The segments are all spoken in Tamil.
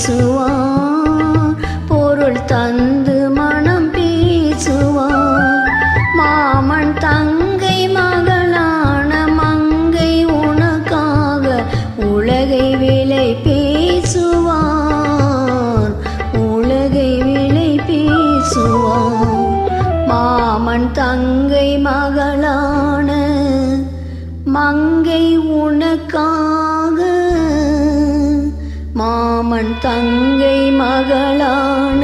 பேசுவார், பொருள் தந்து மனம் பேசுவார். மாமன் தங்கை மகளான மங்கை உனக்காக உலகை விலை பேசுவார், உலகை விலை பேசுவார். மாமன் தங்கை மகளான மங்கை உனக்காக, மாமன் தங்கை மகளான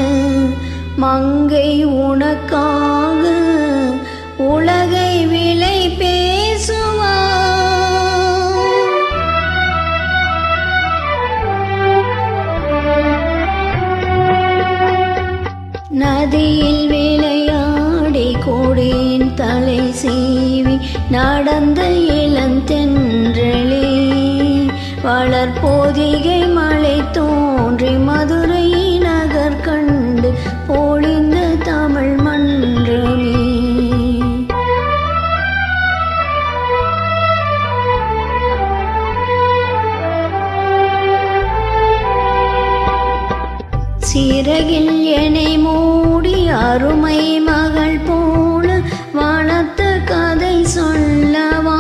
மங்கை உனக்காக உலகை விலை பேசுவார். நதியில் விளையாடி கொடியின் தலை சீவி நடந்த இளந்தென்றலே, வளர்போதிகை மழை தோன்றி மதுரை நகர் கண்டு பொழிந்த தமிழ் மன்றமே. சிறகில் என்னை மூடி அருமை மகள் போல வளர்த்த கதை சொல்லவா,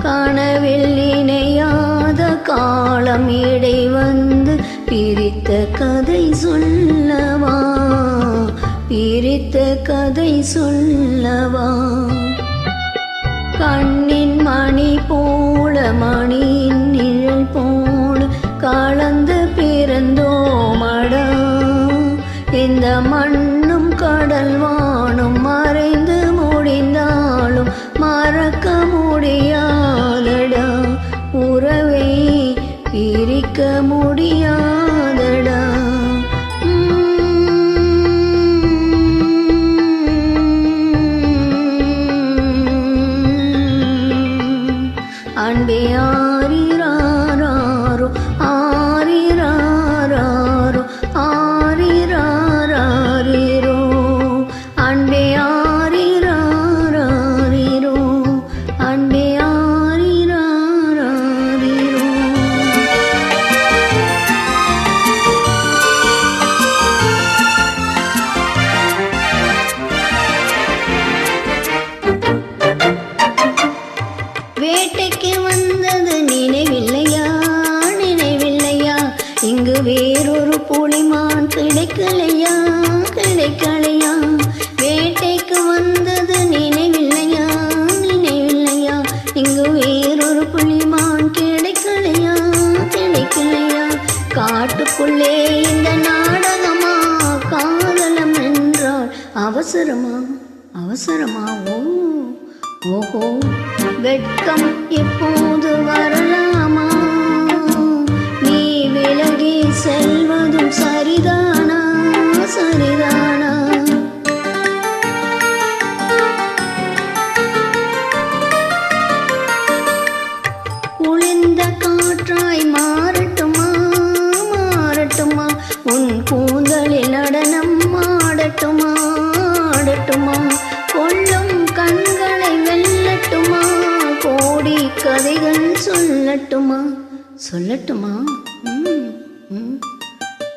கனவில் இணையாத காலம் இடை வந்து பிரித்த கதை சொல்லவா, பிரித்த கதை சொல்லவா. கண்ணின் மணி போல மணியின் நிழல் போல கலந்து பிறந்தோமடா, இந்த மண்ணும் கடல் வானும் மறைந்து முடிந்தாலும் மறக்க முடியாதடா, உறவை பிரிக்க முடியாதடா. அன்பே ஆரிராரோ ஆரிராரோ ஆரிராரோ, அன்பே ஆரிராரோ, அன்பே ஆரிராரோ. வேட்டைக்கு வந்தது நினைவில்லையா, நினைவில்லையா, இங்கு வேறொரு புலிமான் கிடைக்கலையா, கிடைக்கலையா. வேட்டைக்கு வந்தது நினைவில்லையா, நினைவில்லையா, இங்கு வேறொரு புலிமான் கிடைக்கலையா, கிடைக்கலையா. காட்டுக்குள்ளே இந்த நாடகமா, காதலம் என்றால் அவசரமா, அவசரமா. ஓஹோ, வெட்கம் எப்போது வரலாமா, நீ விலகி செல்வதும் சரிதானா, சரிதானா. குளிர்ந்த காற்றாய் மாறட்டுமா, மாறட்டுமா, உன் கூந்தலில் நடனம் ஆடட்டுமா, ஆடட்டுமா. கொள்ளும் கண்களை வெல்லட்டுமா, கோடி கதைகள் சொல்லட்டுமா, சொல்லட்டுமா.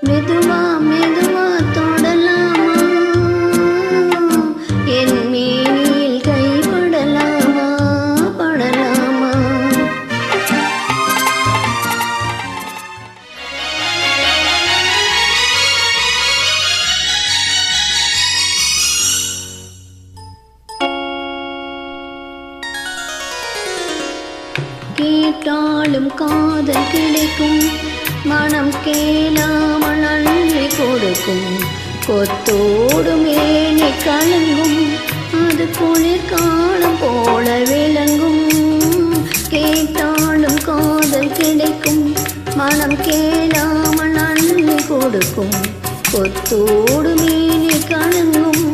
மெதுவா மெதுவா தொடலாமா, என் மேனியில் கைப்படலாமா, படலாமா. கேட்டாலும் காதல் கிடைக்கும், மனம் கேளாமல் அள்ளி கொடுக்கும், கொத்தோடு மேனி கலங்கும், அது குளிர்காலம் போல விளங்கும். கேட்டாலும் காதல் கிடைக்கும், மனம் கேளாமல் அள்ளி கொடுக்கும், கொத்தோடு மேனி கலங்கும்,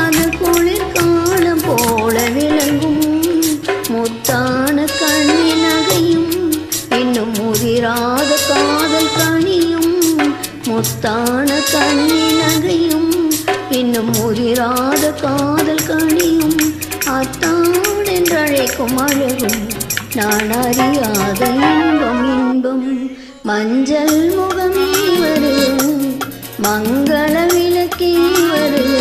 அது குளிர்காலம் போல விளங்கும். முத்தான கண்ணி நகையும் இன்னும் முதிராத காதல் கனியும், முத்தான கண்ணி நகையும் இன்னும் முதிராத காதல் கனியும், அத்தான் என்றழைக்கும் அழகும் நான் அறியாத இன்பம், இன்பம் மஞ்சள் முகமே வருக மங்கள விளக்கே வருக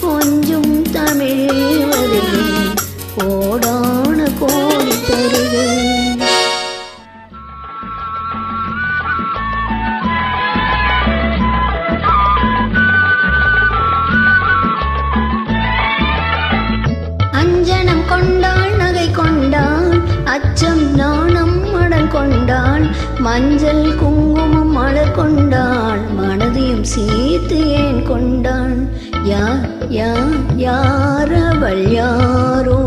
கொஞ்சம் தமிழே வருக கோடான கோடி தருக. அஞ்சனம் கொண்டாள் நகை கொண்டாள் அச்சம் நாணம் மடல் கொண்டாள் மஞ்சள் குங்குமம் மலர் கொண்டாள் மனதையும் சேர்த்து ஏன் கொண்டாள் யார் யார் யார் அவள் யாரோ